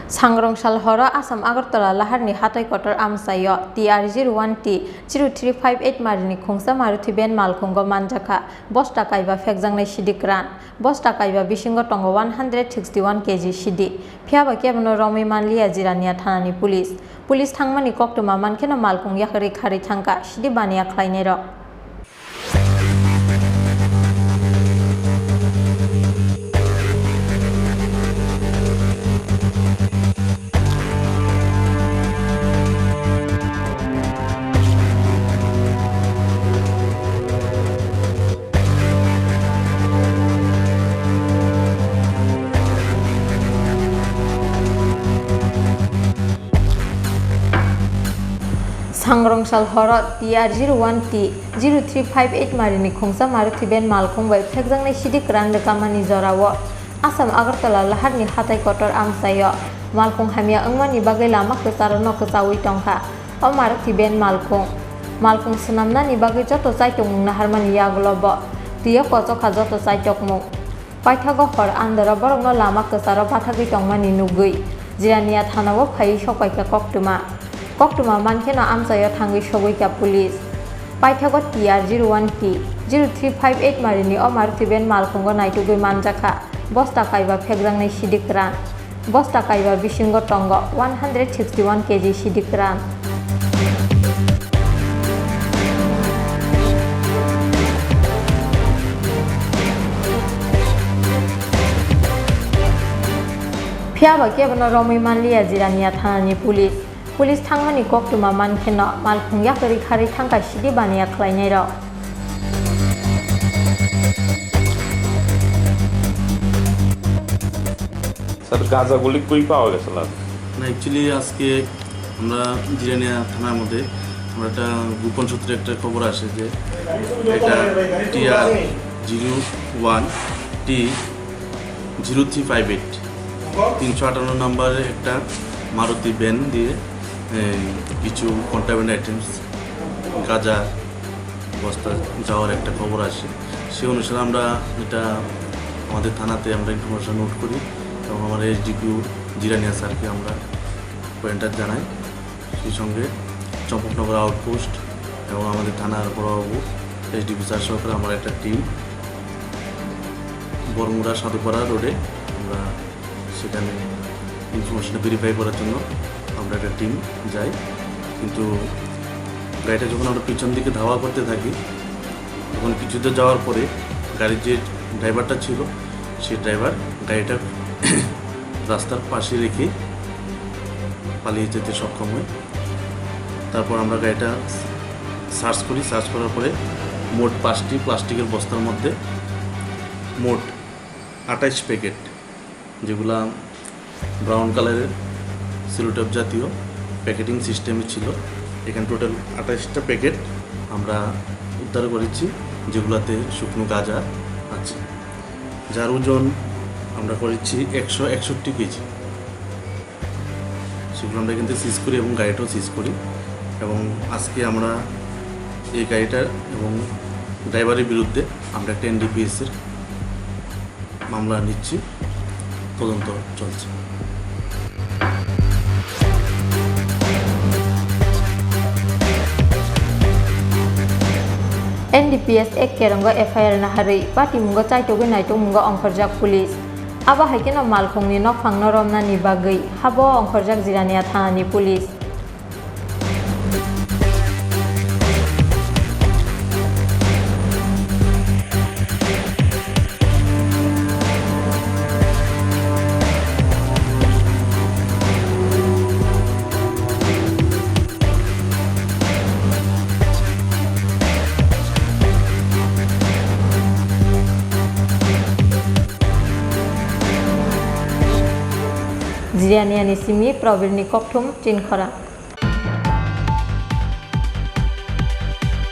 Sangrongshal horo Assam Agartala laharni hatai kotor amsayo TR01T 0358 marini khungsa Maruti ben malkhungo manjaka bosta kaiba fekjangnai sidikran bosta kaiba bisingo tongo 161 kg sidi phiaba kebno romi manliya jirania thanani police thangmani koktuma mankeno malkhung yakari khari thangka sidi baniya khlainai ro Sangrongshal horo TR01T 0358 marini khungsa Maruti ben malkhung bai phekjangnai sidikran kamani jorao Assam Agartala laharni hatai kotor amsayo malkhung hamia angmani bagai lama kesarano kesawi tongkha o Maruti ben malkhung sunamna ni bagai joto saitung naharmani yaglobo tiya kochokha joto saitokmung paithago hor andara borongno lama kesaro pathagi tongmani nugui jirania thanao phai sokaika koktuma mankeno amsayo thangi sogoika police paithago TR01T 0358 marini o Maruti ben malkhungo naitugui manjaka bosta kaiba phekjangnai sidikran bosta kaiba bisingo tongo 161 kg sidikran phiaba kebno romi manliya jirania thanani police thangmani koktuma mankeno malkhung yakari khari thangka sidi baniya khlainai ro sir গাঁজাগুলি কই পাওয়া গেছে না actually আজকে আমরা জিরানিয়া থানার মধ্যে আমরা একটা গোপন সূত্রে একটা খবর আসে যে এটা TR01T 0358 358 নম্বরের একটা মারুতি ভ্যান দিয়ে কিছু কন্ট্রাব্যান্ড আইটেমস গাঁজা বস্তা যাওয়ার একটা খবর আসে সেই অনুসারে আমরা এটা আমাদের থানাতে আমরা ইনফরমেশন নোট করি এবং আমার SDPO জিরানিয়া স্যারকে আমরা পয়েন্টার জানাই সেই সঙ্গে চম্পকনগর আউটপোস্ট এবং আমাদের থানার বড়বাবু SDPO স্যার সহকারে আমার একটা টিম বরমুড়া সাধুপাড়া রোডে আমরা সেখানে ইনফরমেশনটা ভেরিফাই করার জন্য আমরা একটা টিম যাই কিন্তু গাড়িটা যখন আমরা পিছন দিকে ধাওয়া করতে থাকি তখন কিছুতে যাওয়ার পরে গাড়ির যে ড্রাইভারটা ছিল সেই ড্রাইভার গাড়িটা রাস্তার পাশে রেখে পালিয়ে যেতে সক্ষম হয় তারপর আমরা গাড়িটা সার্চ করার পরে মোট 5টি প্লাস্টিকের বস্তার মধ্যে মোট 28 প্যাকেট যেগুলা ব্রাউন কালারের সেলোটেপ জাতীয় প্যাকেটিং সিস্টেমে ছিল এখানে টোটাল 28টা প্যাকেট আমরা উদ্ধার করেছি যেগুলোতে শুকনো গাঁজা আছে যার ওজন আমরা করেছি 161 কেজি সেগুলো আমরা কিন্তু সিজ করি এবং গাড়িটাও সিজ করি এবং আজকে আমরা এই গাড়িটার এবং ড্রাইভারের বিরুদ্ধে আমরা একটা NDPS-এর মামলা নিচ্ছি তদন্ত চলছে NDPS ek kerongo FIR na hari pati mungo chaitogi naito mungo ongkhorjak police aba haikeno malkhungni nokphang noromna ni bagai habo ongkhorjak jirania thanani police Jirania ni simi probirni kokthum Chinkhora